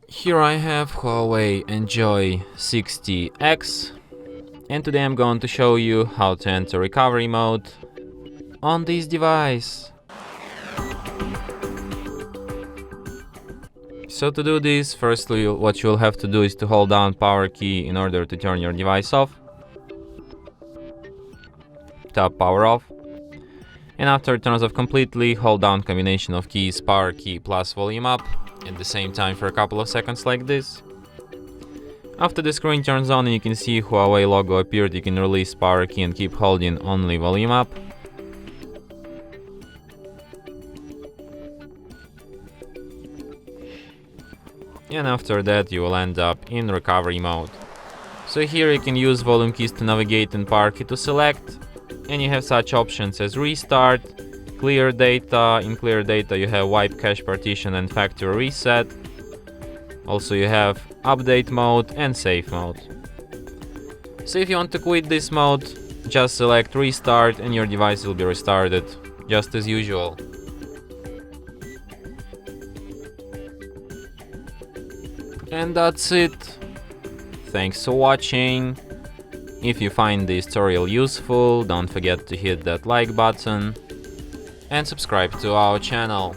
Here I have HUAWEI Enjoy 60X, and today I'm going to show you how to enter recovery mode on this device. So to do this, firstly what you'll have to do is to hold down power key in order to turn your device off. Tap power off, and after it turns off completely, hold down combination of keys power key plus volume up at the same time for a couple of seconds like this. After the screen turns on and you can see Huawei logo appeared, you can release power key and keep holding only volume up. And after that you will end up in recovery mode. So here you can use volume keys to navigate and power key to select, and you have such options as restart, clear data. In clear data you have wipe cache partition and factory reset. Also you have update mode and safe mode. So if you want to quit this mode, just select restart and your device will be restarted just as usual. And that's it. Thanks for watching. If you find this tutorial useful, don't forget to hit that like button and subscribe to our channel.